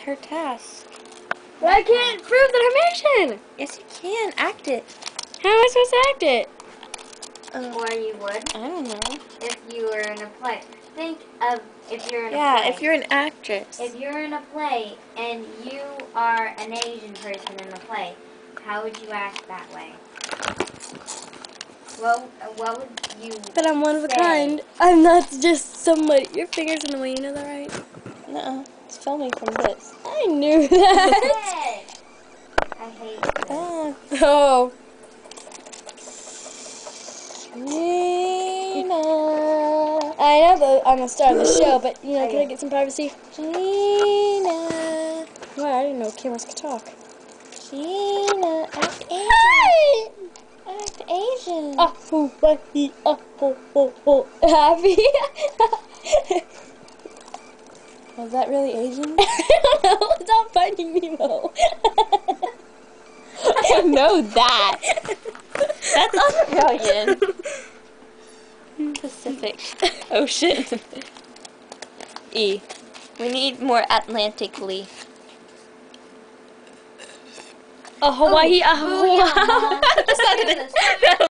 her task. But I can't prove that I'm Asian. Yes, you can. Act it. How am I supposed to act it? Or you would I don't know. if you were in a play. Think of if you're in a play. Yeah, if you're an actress. If you're in a play and you are an Asian person in the play, how would you act that way? What would you But I'm one of a say? kind. I'm not just somebody. Your finger's in the way, you know that, right? Nuh-uh. It's filming from this. I knew that. Hey! I hate this. Oh, Oh. Gina. I know I'm the star of the show, but, you know, can I get some privacy? Gina. Well, I didn't know cameras could talk. Gina. Act Asian. Act Asian. Happy. Was that really Asian? Stop fighting Nemo. I know that. That's Australian. Pacific Ocean. E. We need more Atlantically. Hawaii. Booyah. That sounded-